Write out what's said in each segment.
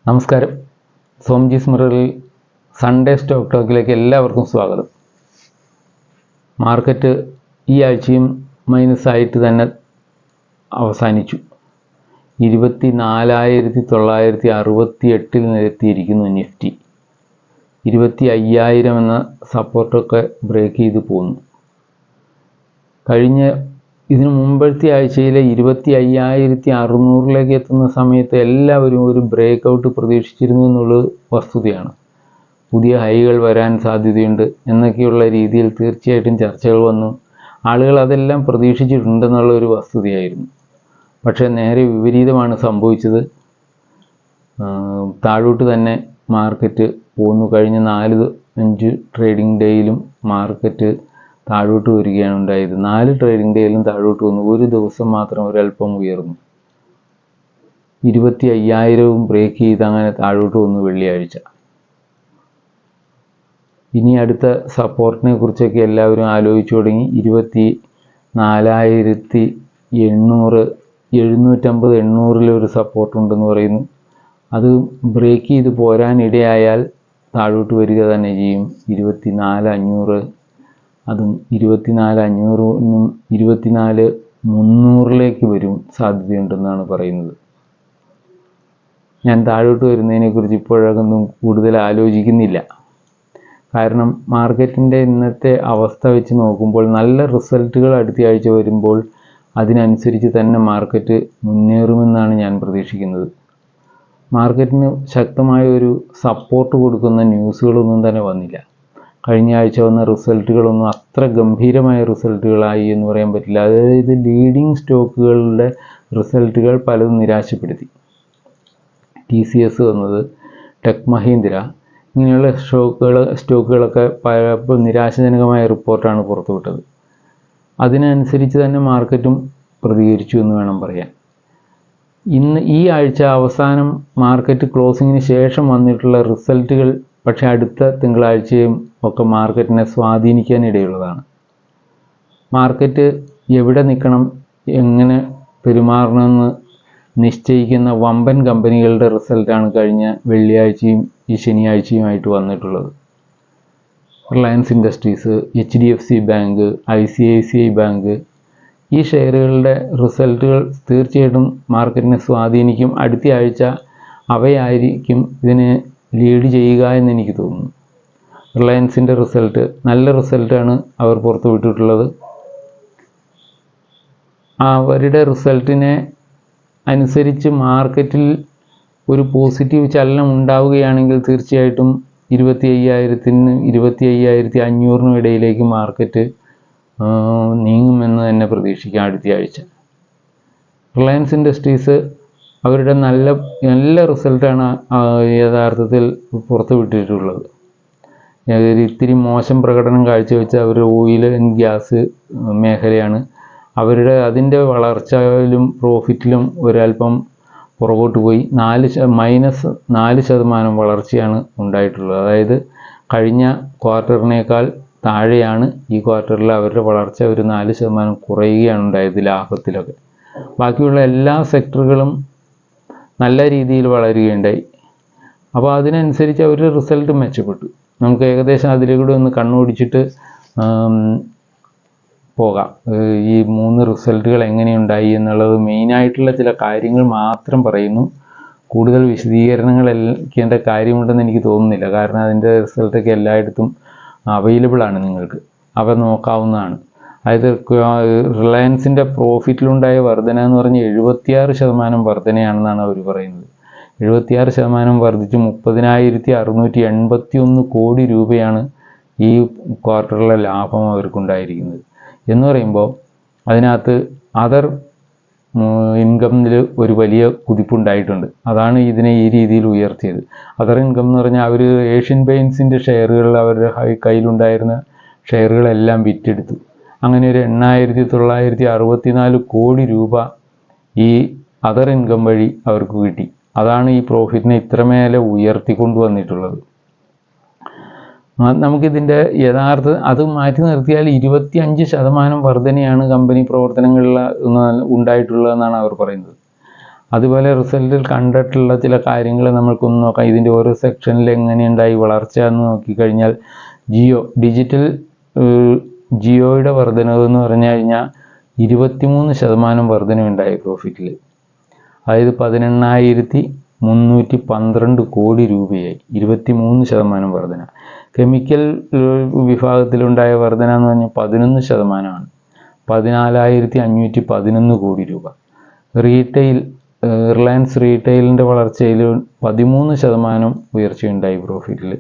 നമസ്കാരം. സോംജീസ് മിററിൽ Sunday stock ടോക്കിലേക്ക് എല്ലാവർക്കും സ്വാഗതം. മാർക്കറ്റ് ഈ ആഴ്ചയും മൈനസായിട്ട് തന്നെ അവസാനിച്ചു. 24,968 നിരത്തിയിരിക്കുന്നു നിഫ്റ്റി. 25,000 എന്ന സപ്പോർട്ടൊക്കെ ബ്രേക്ക് ചെയ്ത് പോകുന്നു. ഇതിനു മുമ്പത്തെ ആഴ്ചയിലെ 25,600 എത്തുന്ന സമയത്ത് എല്ലാവരും ഒരു ബ്രേക്ക് ഔട്ട് പ്രതീക്ഷിച്ചിരുന്നു എന്നുള്ളത് വസ്തുതയാണ്. പുതിയ ഹൈകൾ വരാൻ സാധ്യതയുണ്ട് എന്നൊക്കെയുള്ള രീതിയിൽ തീർച്ചയായിട്ടും ചർച്ചകൾ വന്നു. ആളുകൾ അതെല്ലാം പ്രതീക്ഷിച്ചിട്ടുണ്ടെന്നുള്ള ഒരു വസ്തുതയായിരുന്നു. പക്ഷേ നേരെ വിപരീതമാണ് സംഭവിച്ചത്. താഴോട്ട് തന്നെ മാർക്കറ്റ് പോന്നു. കഴിഞ്ഞ 4-5 ട്രേഡിംഗ് ഡേയിലും മാർക്കറ്റ് താഴോട്ട് വരികയാണ് ഉണ്ടായത്. 4 ട്രേഡിംഗ് ഡേയിലും താഴോട്ട് വന്നു. ഒരു ദിവസം മാത്രം ഒരല്പം ഉയർന്നു. 25,000 ബ്രേക്ക് ചെയ്ത് അങ്ങനെ താഴോട്ട് വന്നു വെള്ളിയാഴ്ച. ഇനി അടുത്ത സപ്പോർട്ടിനെ കുറിച്ചൊക്കെ എല്ലാവരും ആലോചിച്ചു തുടങ്ങി. 24,800 750-800 ഒരു സപ്പോർട്ടുണ്ടെന്ന് പറയുന്നു. അത് ബ്രേക്ക് ചെയ്ത് പോരാനിടയായാൽ താഴോട്ട് വരിക തന്നെ ചെയ്യും. 24,500 അതും 24,500-നും 24,300 വരും സാധ്യതയുണ്ടെന്നാണ് പറയുന്നത്. ഞാൻ താഴോട്ട് വരുന്നതിനെക്കുറിച്ച് ഇപ്പോഴൊന്നും കൂടുതൽ ആലോചിക്കുന്നില്ല. കാരണം മാർക്കറ്റിൻ്റെ ഇന്നത്തെ അവസ്ഥ വെച്ച് നോക്കുമ്പോൾ നല്ല റിസൾട്ടുകൾ അടുത്ത ആഴ്ച വരുമ്പോൾ അതിനനുസരിച്ച് തന്നെ മാർക്കറ്റ് മുന്നേറുമെന്നാണ് ഞാൻ പ്രതീക്ഷിക്കുന്നത്. മാർക്കറ്റിന് ശക്തമായ ഒരു സപ്പോർട്ട് കൊടുക്കുന്ന ന്യൂസുകളൊന്നും തന്നെ വന്നില്ല. കഴിഞ്ഞ ആഴ്ച വന്ന റിസൾട്ടുകളൊന്നും അത്ര ഗംഭീരമായ റിസൾട്ടുകളായി എന്ന് പറയാൻ പറ്റില്ല. അതായത് ലീഡിങ് സ്റ്റോക്കുകളുടെ റിസൾട്ടുകൾ പലതും നിരാശപ്പെടുത്തി. TCS വന്നത്, ടെക് മഹീന്ദ്ര, ഇങ്ങനെയുള്ള സ്റ്റോക്കുകളൊക്കെ പലപ്പോൾ നിരാശാജനകമായ റിപ്പോർട്ടാണ് പുറത്തുവിട്ടത്. അതിനനുസരിച്ച് തന്നെ മാർക്കറ്റും പ്രതികരിച്ചു എന്ന് വേണം പറയാൻ. ഈ ആഴ്ച അവസാനം മാർക്കറ്റ് ക്ലോസിങ്ങിന് ശേഷം വന്നിട്ടുള്ള റിസൾട്ടുകൾ പക്ഷേ അടുത്ത തിങ്കളാഴ്ചയും ഒക്കെ മാർക്കറ്റിനെ സ്വാധീനിക്കാനിടയുള്ളതാണ്. മാർക്കറ്റ് എവിടെ നിൽക്കണം, എങ്ങനെ പെരുമാറണമെന്ന് നിശ്ചയിക്കുന്ന വമ്പൻ കമ്പനികളുടെ റിസൾട്ടാണ് കഴിഞ്ഞ വെള്ളിയാഴ്ചയും ഈ ശനിയാഴ്ചയുമായിട്ട് വന്നിട്ടുള്ളത്. Reliance industries, HDFC bank, ICICI bank, ഈ ഷെയറുകളുടെ റിസൾട്ടുകൾ തീർച്ചയായിട്ടും മാർക്കറ്റിനെ സ്വാധീനിക്കും. അടുത്ത ആഴ്ച അവയായിരിക്കും ഇതിനെ ലീഡ് ചെയ്യുക എന്ന് എനിക്ക് തോന്നുന്നു. റിലയൻസിൻ്റെ റിസൾട്ട് നല്ല റിസൾട്ടാണ് അവർ പുറത്തുവിട്ടിട്ടുള്ളത്. അവരുടെ റിസൾട്ടിനെ അനുസരിച്ച് മാർക്കറ്റിൽ ഒരു പോസിറ്റീവ് ചലനം ഉണ്ടാവുകയാണെങ്കിൽ തീർച്ചയായിട്ടും 25,000-നും 25,500-നും ഇടയിലേക്ക് മാർക്കറ്റ് നീങ്ങുമെന്ന് തന്നെ പ്രതീക്ഷിക്കാം അടുത്ത ആഴ്ച. റിലയൻസ് ഇൻഡസ്ട്രീസ് അവരുടെ നല്ല റിസൾട്ടാണ് യഥാർത്ഥത്തിൽ പുറത്തുവിട്ടിട്ടുള്ളത്. ഇത്തിരി മോശം പ്രകടനം കാഴ്ചവെച്ച അവരുടെ ഓയിൽ ആൻഡ് ഗ്യാസ് മേഖലയാണ്. അതിൻ്റെ വളർച്ചയിലും പ്രോഫിറ്റിലും ഒരല്പം പുറകോട്ട് പോയി. -4% വളർച്ചയാണ് ഉണ്ടായിട്ടുള്ളത്. അതായത് കഴിഞ്ഞ ക്വാർട്ടറിനേക്കാൾ താഴെയാണ് ഈ ക്വാർട്ടറിൽ അവരുടെ വളർച്ച. ഒരു 4% കുറയുകയാണ് ഉണ്ടായത് ലാഭത്തിലൊക്കെ. ബാക്കിയുള്ള എല്ലാ സെക്ടറുകളും നല്ല രീതിയിൽ വളരുകയുണ്ടായി. അപ്പോൾ അതിനനുസരിച്ച് അവരുടെ റിസൾട്ട് മെച്ചപ്പെട്ടു. നമുക്ക് ഏകദേശം അതിലൂടെ ഒന്ന് കണ്ണോടിച്ചിട്ട് പോകാം. ഈ 3 റിസൾട്ടുകൾ എങ്ങനെയുണ്ടായി എന്നുള്ളത് മെയിനായിട്ടുള്ള ചില കാര്യങ്ങൾ മാത്രം പറയുന്നു. കൂടുതൽ വിശദീകരണങ്ങൾ എടുക്കേണ്ട കാര്യമുണ്ടെന്ന് എനിക്ക് തോന്നുന്നില്ല. കാരണം അതിൻ്റെ റിസൾട്ടൊക്കെ എല്ലായിടത്തും അവൈലബിളാണ്, നിങ്ങൾക്ക് അവ നോക്കാവുന്നതാണ്. അതായത് റിലയൻസിൻ്റെ പ്രോഫിറ്റിലുണ്ടായ വർധന എന്ന് പറഞ്ഞാൽ 76% വർധനയാണെന്നാണ് അവർ പറയുന്നത്. 76% വർദ്ധിച്ച് 30,681 കോടി രൂപയാണ് ഈ ക്വാർട്ടറിലെ ലാഭം അവർക്കുണ്ടായിരിക്കുന്നത്. എന്ന് പറയുമ്പോൾ അതിനകത്ത് അതർ ഇൻകമിൽ ഒരു വലിയ കുതിപ്പുണ്ടായിട്ടുണ്ട്. അതാണ് ഇതിനെ ഈ രീതിയിൽ ഉയർത്തിയത്. അതർ ഇൻകം എന്ന് പറഞ്ഞാൽ അവർ ഏഷ്യൻ പെയിൻറ്റ്സിൻ്റെ ഷെയറുകൾ, അവരുടെ കയ്യിലുണ്ടായിരുന്ന ഷെയറുകളെല്ലാം വിറ്റെടുത്തു. അങ്ങനെ ഒരു 8,964 കോടി രൂപ ഈ അതർ ഇൻകം വഴി അവർക്ക് കിട്ടി. അതാണ് ഈ പ്രോഫിറ്റിനെ ഇത്രമേലെ ഉയർത്തിക്കൊണ്ടുവന്നിട്ടുള്ളത്. നമുക്കിതിൻ്റെ അത് മാറ്റി നിർത്തിയാൽ 25% വർധനയാണ് കമ്പനി പ്രവർത്തനങ്ങളിൽ ഉണ്ടായിട്ടുള്ളതെന്നാണ് അവർ പറയുന്നത്. അതുപോലെ റിസൾട്ടിൽ കണ്ടിട്ടുള്ള ചില കാര്യങ്ങൾ നമ്മൾക്കൊന്ന് നോക്കാം. ഇതിൻ്റെ ഓരോ സെക്ഷനിൽ എങ്ങനെയുണ്ടായി വളർച്ച എന്ന് നോക്കിക്കഴിഞ്ഞാൽ ജിയോയുടെ വർധനവ് എന്ന് പറഞ്ഞു കഴിഞ്ഞാൽ 23% വർധനവുണ്ടായി പ്രോഫിറ്റിൽ. അതായത് 18,312 കോടി രൂപയായി. 23% വർധന. കെമിക്കൽ വിഭാഗത്തിലുണ്ടായ വർധന എന്ന് പറഞ്ഞാൽ 11%, 14,511 കോടി രൂപ. റിലയൻസ് റീറ്റെയിലിൻ്റെ വളർച്ചയിൽ 13% ഉയർച്ചയുണ്ടായി പ്രോഫിറ്റിൽ,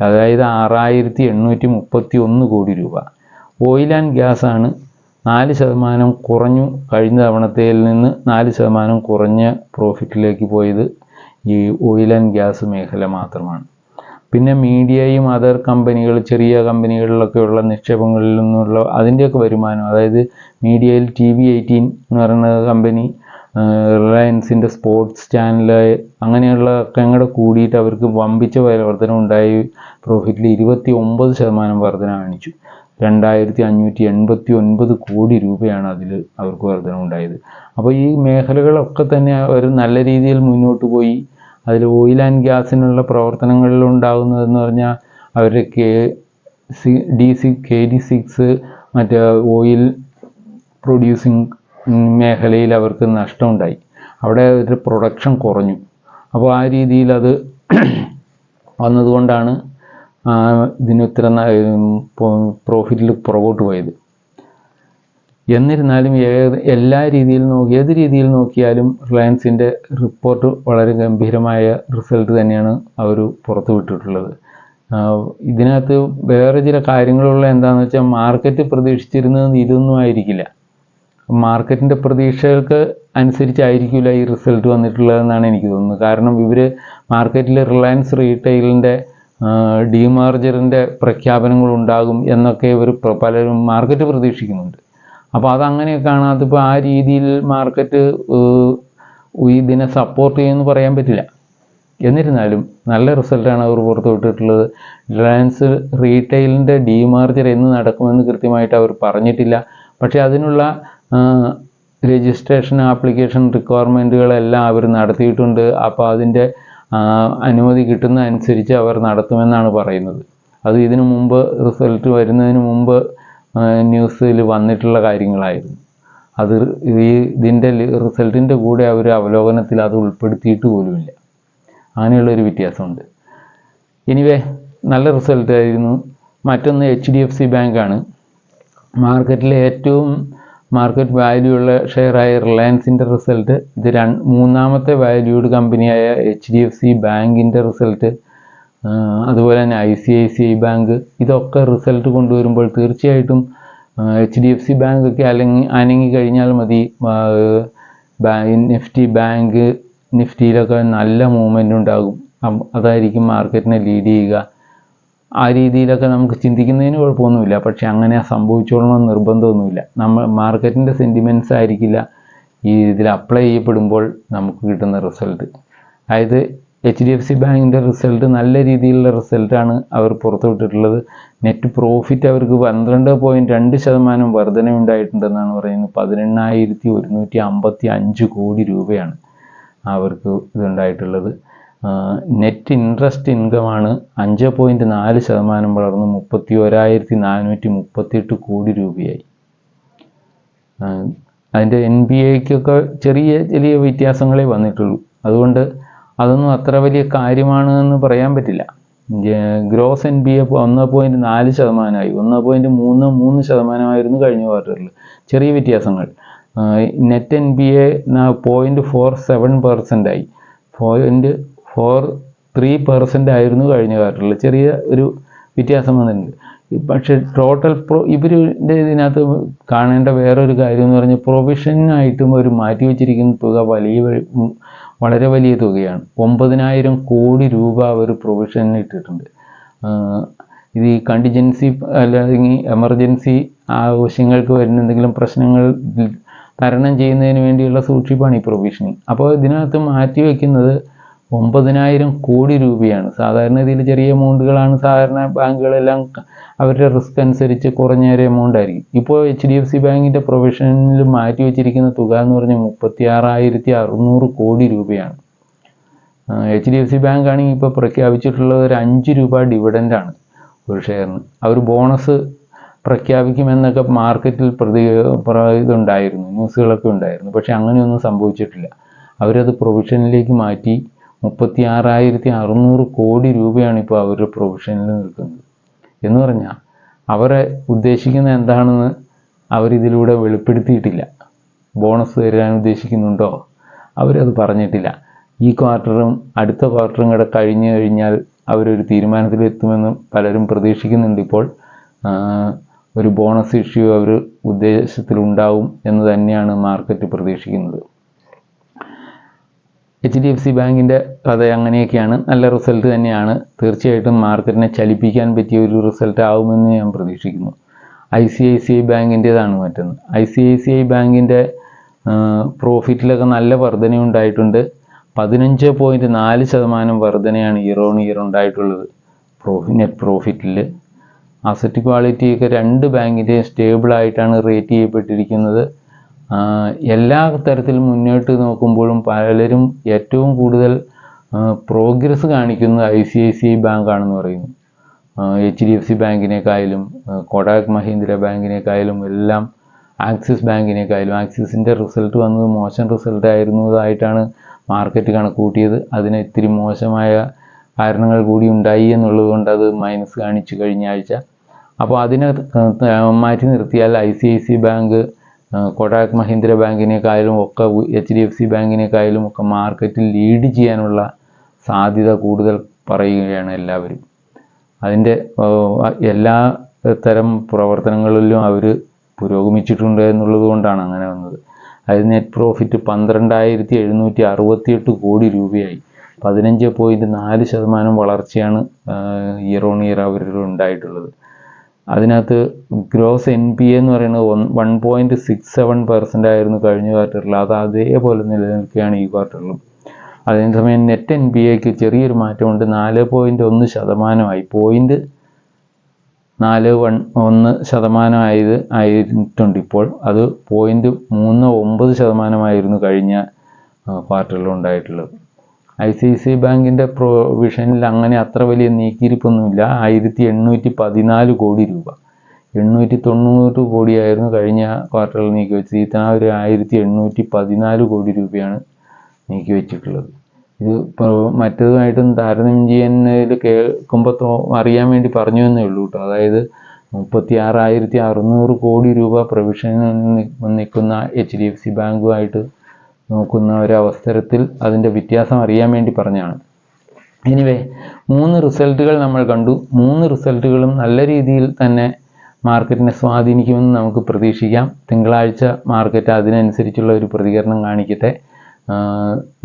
അതായത് 6,831 കോടി രൂപ. ഓയിൽ ആൻഡ് ഗ്യാസ് ആണ് 4% കുറഞ്ഞു. കഴിഞ്ഞ തവണത്തേൽ നിന്ന് 4% കുറഞ്ഞ പ്രോഫിറ്റിലേക്ക് പോയത് ഈ ഓയിൽ ആൻഡ് ഗ്യാസ് മേഖല മാത്രമാണ്. പിന്നെ മീഡിയയും അതർ കമ്പനികൾ, ചെറിയ കമ്പനികളിലൊക്കെയുള്ള നിക്ഷേപങ്ങളിൽ നിന്നുള്ള അതിൻ്റെയൊക്കെ വരുമാനം, അതായത് മീഡിയയിൽ TV18 എന്ന് പറയുന്ന കമ്പനി, റിലയൻസിൻ്റെ സ്പോർട്സ് ചാനൽ, അങ്ങനെയുള്ളതൊക്കെ അങ്ങോട്ട് കൂടിയിട്ട് അവർക്ക് വമ്പിച്ച വർധന ഉണ്ടായി. പ്രോഫിറ്റിൽ 29% വർധന കാണിച്ചു. 2,589 കോടി രൂപയാണ് അതിൽ അവർക്ക് വർധന ഉണ്ടായത്. അപ്പോൾ ഈ മേഖലകളൊക്കെ തന്നെ അവർ നല്ല രീതിയിൽ മുന്നോട്ട് പോയി. അതിൽ ഓയിൽ ആൻഡ് ഗ്യാസിനുള്ള പ്രവർത്തനങ്ങളിലുണ്ടാകുന്നതെന്ന് പറഞ്ഞാൽ അവരുടെ KD6 മറ്റേ ഓയിൽ പ്രൊഡ്യൂസിങ് മേഖലയിൽ അവർക്ക് നഷ്ടമുണ്ടായി. അവിടെ ഒരു പ്രൊഡക്ഷൻ കുറഞ്ഞു. അപ്പോൾ ആ രീതിയിൽ അത് വന്നതുകൊണ്ടാണ് ഇതിന് ഇത്ര പ്രോഫിറ്റിൽ പുറകോട്ട് പോയത്. എന്നിരുന്നാലും ഏത് രീതിയിൽ നോക്കിയാലും റിലയൻസിൻ്റെ റിപ്പോർട്ട് വളരെ ഗംഭീരമായ റിസൾട്ട് തന്നെയാണ് അവർ പുറത്തു വിട്ടിട്ടുള്ളത്. ഇതിനകത്ത് വേറെ ചില കാര്യങ്ങളുള്ള എന്താണെന്ന് വെച്ചാൽ, മാർക്കറ്റ് പ്രതീക്ഷിച്ചിരുന്നത് ഇതൊന്നും ആയിരിക്കില്ല. മാർക്കറ്റിൻ്റെ പ്രതീക്ഷകൾക്ക് അനുസരിച്ചായിരിക്കില്ല ഈ റിസൾട്ട് വന്നിട്ടുള്ളതെന്നാണ് എനിക്ക് തോന്നുന്നത്. കാരണം ഇവർ മാർക്കറ്റിൽ റിലയൻസ് റീറ്റെയിലിൻ്റെ ഡീമർജറിൻ്റെ പ്രഖ്യാപനങ്ങളുണ്ടാകും എന്നൊക്കെ ഇവർ പലരും മാർക്കറ്റ് പ്രതീക്ഷിക്കുന്നുണ്ട്. അപ്പോൾ അതങ്ങനെയൊക്കെയാണ്. അതിപ്പോൾ ആ രീതിയിൽ മാർക്കറ്റ് ഇതിനെ സപ്പോർട്ട് ചെയ്യുമെന്ന് പറയാൻ പറ്റില്ല. എന്നിരുന്നാലും നല്ല റിസൾട്ടാണ് അവർ പുറത്തു വിട്ടിട്ടുള്ളത്. റിലയൻസ് റീറ്റെയിലിൻ്റെ ഡീമർജർ എന്ന് നടക്കുമെന്ന് കൃത്യമായിട്ട് അവർ പറഞ്ഞിട്ടില്ല. പക്ഷേ അതിനുള്ള രജിസ്ട്രേഷൻ ആപ്ലിക്കേഷൻ റിക്വയർമെൻറ്റുകളെല്ലാം അവർ നടത്തിയിട്ടുണ്ട്. അപ്പോൾ അതിൻ്റെ അനുമതി കിട്ടുന്ന അനുസരിച്ച് അവർ നടത്തുമെന്നാണ് പറയുന്നത്. അത് ഇതിനു മുമ്പ് റിസൾട്ട് വരുന്നതിന് മുമ്പ് ന്യൂസിൽ വന്നിട്ടുള്ള കാര്യങ്ങളായിരുന്നു. അത് ഇതിൻ്റെ റിസൾട്ടിൻ്റെ കൂടെ അവർ അവലോകനത്തിൽ അത് ഉൾപ്പെടുത്തിയിട്ട് പോലുമില്ല. അങ്ങനെയുള്ളൊരു വ്യത്യാസമുണ്ട്. എനിവേ, നല്ല റിസൾട്ടായിരുന്നു. മറ്റൊന്ന് HDFC ബാങ്കാണ്. മാർക്കറ്റിലെ ഏറ്റവും മാർക്കറ്റ് വാല്യൂ ഉള്ള ഷെയറായ റിലയൻസിൻ്റെ റിസൾട്ട്, ഇത് മൂന്നാമത്തെ വാല്യൂഡ് കമ്പനിയായ HDFC ബാങ്കിൻ്റെ റിസൾട്ട്, അതുപോലെ തന്നെ ICICI ബാങ്ക്, ഇതൊക്കെ റിസൾട്ട് കൊണ്ടുവരുമ്പോൾ തീർച്ചയായിട്ടും HDFC ബാങ്കൊക്കെ അനങ്ങി കഴിഞ്ഞാൽ മതി. നിഫ്റ്റിയിലൊക്കെ നല്ല മൂവ്മെൻ്റ് ഉണ്ടാകും. അതായിരിക്കും മാർക്കറ്റിനെ ലീഡ് ചെയ്യുക. ആ രീതിയിലൊക്കെ നമുക്ക് ചിന്തിക്കുന്നതിന് കുഴപ്പമൊന്നുമില്ല. പക്ഷെ അങ്ങനെ സംഭവിച്ചോളണമെന്ന് നിർബന്ധമൊന്നുമില്ല. മാർക്കറ്റിൻ്റെ സെൻറ്റിമെൻറ്റ്സ് ആയിരിക്കില്ല ഈ ഇതിൽ അപ്ലൈ ചെയ്യപ്പെടുമ്പോൾ നമുക്ക് കിട്ടുന്ന റിസൾട്ട്. അതായത് HDFC ബാങ്കിൻ്റെ റിസൾട്ട് നല്ല രീതിയിലുള്ള റിസൾട്ടാണ് അവർ പുറത്തുവിട്ടിട്ടുള്ളത്. നെറ്റ് പ്രോഫിറ്റ് അവർക്ക് 12.2% വർധനയുണ്ടായിട്ടുണ്ടെന്നാണ് പറയുന്നത്. 18,155 കോടി രൂപയാണ് അവർക്ക് ഇതുണ്ടായിട്ടുള്ളത്. നെറ്റ് ഇൻട്രസ്റ്റ് ഇൻകമാണ് 5.4% വളർന്ന് 31,438 കോടി രൂപയായി. അതിൻ്റെ NPAക്കൊക്കെ ചെറിയ വ്യത്യാസങ്ങളേ വന്നിട്ടുള്ളൂ. അതുകൊണ്ട് അതൊന്നും അത്ര വലിയ കാര്യമാണ് എന്ന് പറയാൻ പറ്റില്ല. ഗ്രോസ് NPA 1.4%, 1.33% കഴിഞ്ഞ ക്വാർട്ടറിൽ. ചെറിയ വ്യത്യാസങ്ങൾ. നെറ്റ് NPA 0.47% ആയി. 0.43% ആയിരുന്നു കഴിഞ്ഞ ക്വാർട്ടറിൽ. ചെറിയ ഒരു വ്യത്യാസം വന്നിട്ടുണ്ട്. പക്ഷേ ടോട്ടൽ ഇവരുടെ ഇതിനകത്ത് കാണേണ്ട വേറൊരു കാര്യം എന്ന് പറഞ്ഞാൽ, പ്രൊവിഷനായിട്ടും അവർ മാറ്റിവെച്ചിരിക്കുന്ന തുക വളരെ വലിയ തുകയാണ്. 9,000 കോടി രൂപ അവർ പ്രൊവിഷന് ഇട്ടിട്ടുണ്ട്. ഇത് ഈ കണ്ടിജൻസി അല്ലെങ്കിൽ എമർജൻസി ആവശ്യങ്ങൾക്ക് വരുന്ന എന്തെങ്കിലും പ്രശ്നങ്ങൾ തരണം ചെയ്യുന്നതിന് വേണ്ടിയുള്ള സൂക്ഷിപ്പാണ് ഈ പ്രൊവിഷനിങ്. അപ്പോൾ ഇതിനകത്ത് മാറ്റി വയ്ക്കുന്നത് 9,000 കോടി രൂപയാണ്. സാധാരണ ഇതിൽ ചെറിയ എമൗണ്ടുകളാണ് സാധാരണ ബാങ്കുകളെല്ലാം അവരുടെ റിസ്ക് അനുസരിച്ച് കുറഞ്ഞ ഒരു എമൗണ്ട് ആയിരിക്കും. ഇപ്പോൾ HDFC ബാങ്കിൻ്റെ പ്രൊവിഷനിൽ മാറ്റി വെച്ചിരിക്കുന്ന തുക എന്ന് പറഞ്ഞാൽ 36,600 കോടി രൂപയാണ്. HDFC ബാങ്ക് ആണെങ്കിൽ ഇപ്പോൾ പ്രഖ്യാപിച്ചിട്ടുള്ളത് ഒരു 5 രൂപ ഡിവിഡൻ്റാണ് ഒരു ഷെയറിന്. അവർ ബോണസ് പ്രഖ്യാപിക്കുമെന്നൊക്കെ മാർക്കറ്റിൽ ഇതുണ്ടായിരുന്നു, ന്യൂസുകളൊക്കെ ഉണ്ടായിരുന്നു. പക്ഷെ അങ്ങനെയൊന്നും സംഭവിച്ചിട്ടില്ല. അവരത് പ്രൊവിഷനിലേക്ക് മാറ്റി 36,600 കോടി രൂപയാണ് ഇപ്പോൾ അവരുടെ പ്രൊവിഷനിൽ നിൽക്കുന്നത്. എന്ന് പറഞ്ഞാൽ അവരെ ഉദ്ദേശിക്കുന്നത് എന്താണെന്ന് അവരിതിലൂടെ വെളിപ്പെടുത്തിയിട്ടില്ല. ബോണസ് തരാൻ ഉദ്ദേശിക്കുന്നുണ്ടോ അവരത് പറഞ്ഞിട്ടില്ല. ഈ ക്വാർട്ടറും അടുത്ത ക്വാർട്ടറും കൂടെ കഴിഞ്ഞു കഴിഞ്ഞാൽ അവരൊരു തീരുമാനത്തിലെത്തുമെന്ന് പലരും പ്രതീക്ഷിക്കുന്നുണ്ട്. ഇപ്പോൾ ഒരു ബോണസ് ഇഷ്യൂ അവർ ഉദ്ദേശത്തിലുണ്ടാവും എന്ന് തന്നെയാണ് മാർക്കറ്റ് പ്രതീക്ഷിക്കുന്നത്. HDFC ബാങ്കിൻ്റെ കഥ അങ്ങനെയൊക്കെയാണ്. നല്ല റിസൾട്ട് തന്നെയാണ്. തീർച്ചയായിട്ടും മാർക്കറ്റിനെ ചലിപ്പിക്കാൻ പറ്റിയ ഒരു റിസൾട്ട് ആവുമെന്ന് ഞാൻ പ്രതീക്ഷിക്കുന്നു. ICICI ബാങ്കിൻ്റേതാണ് മറ്റൊന്ന്. ICICI ബാങ്കിൻ്റെ പ്രോഫിറ്റിലൊക്കെ നല്ല വർധനയുണ്ടായിട്ടുണ്ട്. 15.4% വർധനയാണ് ഇയർ ഓൺ ഇയർ ഉണ്ടായിട്ടുള്ളത് നെറ്റ് പ്രോഫിറ്റിൽ. അസറ്റ് ക്വാളിറ്റിയൊക്കെ രണ്ട് ബാങ്കിൻ്റെയും സ്റ്റേബിളായിട്ടാണ് റേറ്റ് ചെയ്യപ്പെട്ടിരിക്കുന്നത്. എല്ലാ തരത്തിലും മുന്നോട്ട് നോക്കുമ്പോഴും പലരും ഏറ്റവും കൂടുതൽ പ്രോഗ്രസ് കാണിക്കുന്നത് ICICI ബാങ്കാണെന്ന് പറയുന്നു. HDFC ബാങ്കിനേക്കാളും കൊടാക് മഹീന്ദ്ര ബാങ്കിനേക്കാളും എല്ലാം ആക്സിസ് ബാങ്കിനേക്കാളും. ആക്സിസിൻ്റെ റിസൾട്ട് വന്നത് മോശം റിസൾട്ട് ആയിരുന്നതായിട്ടാണ് മാർക്കറ്റ് കണക്ക് കൂട്ടിയത്. അതിന് ഇത്തിരി മോശമായ കാരണങ്ങൾ കൂടി ഉണ്ടായി എന്നുള്ളത് കൊണ്ട് അത് മൈനസ് കാണിച്ചു കഴിഞ്ഞ ആഴ്ച. അപ്പോൾ അതിനെ മാറ്റി നിർത്തിയാൽ ICICI ബാങ്ക് കൊടാക് മഹീന്ദ്ര ബാങ്കിനേക്കാളും ഒക്കെ HDFC ബാങ്കിനേക്കാളും ഒക്കെ മാർക്കറ്റിൽ ലീഡ് ചെയ്യാനുള്ള സാധ്യത കൂടുതൽ പറയുകയാണ് എല്ലാവരും. അതിൻ്റെ എല്ലാ തരം പ്രവർത്തനങ്ങളിലും അവർ പുരോഗമിച്ചിട്ടുണ്ട് എന്നുള്ളത് കൊണ്ടാണ് അങ്ങനെ വന്നത്. അത് നെറ്റ് പ്രോഫിറ്റ് 12,768 കോടി രൂപയായി. 15.4% വളർച്ചയാണ് ഇയർ ഓൺ ഇയർ അവരിൽ ഉണ്ടായിട്ടുള്ളത്. അതിനകത്ത് ഗ്രോസ് NPA എന്ന് പറയുന്നത് 1.67% ആയിരുന്നു കഴിഞ്ഞ ക്വാർട്ടറിൽ. അത് അതേപോലെ നിലനിൽക്കുകയാണ് ഈ ക്വാർട്ടറിലും. അതേസമയം നെറ്റ് NPAക്ക് ചെറിയൊരു മാറ്റമുണ്ട്. 4.1% 0.41% ആയിട്ടുണ്ട് ഇപ്പോൾ. അത് 0.39% കഴിഞ്ഞ ക്വാർട്ടറിൽ ഉണ്ടായിട്ടുള്ളത്. ICICI ബാങ്കിൻ്റെ പ്രൊവിഷനിൽ അങ്ങനെ അത്ര വലിയ നീക്കിയിരിപ്പൊന്നുമില്ല. 1,814 കോടി രൂപ. 890 കോടിയായിരുന്നു കഴിഞ്ഞ ക്വാർട്ടറിൽ നീക്കി വെച്ചത്. ഇത്തവണ ഒരു 1,814 കോടി രൂപയാണ് നീക്കി വെച്ചിട്ടുള്ളത്. ഇത് മറ്റേതുമായിട്ടും താരതമ്യം ചെയ്യുന്നതിൽ കേൾക്കുമ്പോൾ അറിയാൻ വേണ്ടി പറഞ്ഞു എന്നേ ഉള്ളൂ കേട്ടോ. അതായത് 36,600 കോടി രൂപ പ്രൊവിഷനിൽ നിൽക്കുന്ന HDFC ബാങ്കുമായിട്ട് നോക്കുന്ന ഒരവസരത്തിൽ അതിൻ്റെ വ്യത്യാസം അറിയാൻ വേണ്ടി പറഞ്ഞാണ്. എനിവേ 3 റിസൾട്ടുകൾ നമ്മൾ കണ്ടു. 3 റിസൾട്ടുകളും നല്ല രീതിയിൽ തന്നെ മാർക്കറ്റിനെ സ്വാധീനിക്കുമെന്ന് നമുക്ക് പ്രതീക്ഷിക്കാം. തിങ്കളാഴ്ച മാർക്കറ്റ് അതിനനുസരിച്ചുള്ള ഒരു പ്രതികരണം കാണിക്കട്ടെ.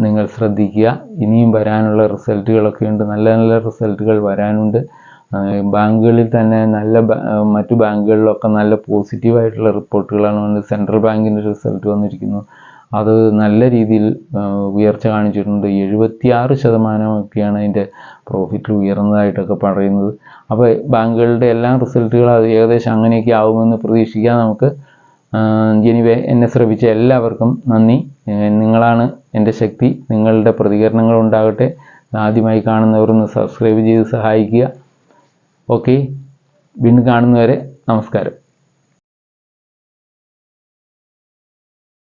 നിങ്ങൾ ശ്രദ്ധിക്കുക. ഇനിയും വരാനുള്ള റിസൾട്ടുകളൊക്കെ ഉണ്ട്. നല്ല നല്ല റിസൾട്ടുകൾ വരാനുണ്ട്. ബാങ്കുകളിൽ തന്നെ മറ്റു ബാങ്കുകളിലൊക്കെ നല്ല പോസിറ്റീവായിട്ടുള്ള റിപ്പോർട്ടുകളാണ് വന്നത്. സെൻട്രൽ ബാങ്കിൻ്റെ റിസൾട്ട് വന്നിരിക്കുന്നു. അത് നല്ല രീതിയിൽ ഉയർച്ച കാണിച്ചിട്ടുണ്ട്. 76% അതിൻ്റെ പ്രോഫിറ്റ് ഉയർന്നതായിട്ടൊക്കെ പറയുന്നത്. അപ്പോൾ ബാങ്കുകളുടെ എല്ലാ റിസൾട്ടുകളും അത് ഏകദേശം അങ്ങനെയൊക്കെ ആവുമെന്ന് പ്രതീക്ഷിക്കാം നമുക്ക്. എനിവേ എന്നെ ശ്രമിച്ച എല്ലാവർക്കും നന്ദി. നിങ്ങളാണ് എൻ്റെ ശക്തി. നിങ്ങളുടെ പ്രതികരണങ്ങൾ ഉണ്ടാകട്ടെ. ആദ്യമായി കാണുന്നവരൊന്ന് സബ്സ്ക്രൈബ് ചെയ്ത് സഹായിക്കുക. ഓക്കെ, വീണ്ടും കാണുന്നവരെ നമസ്കാരം.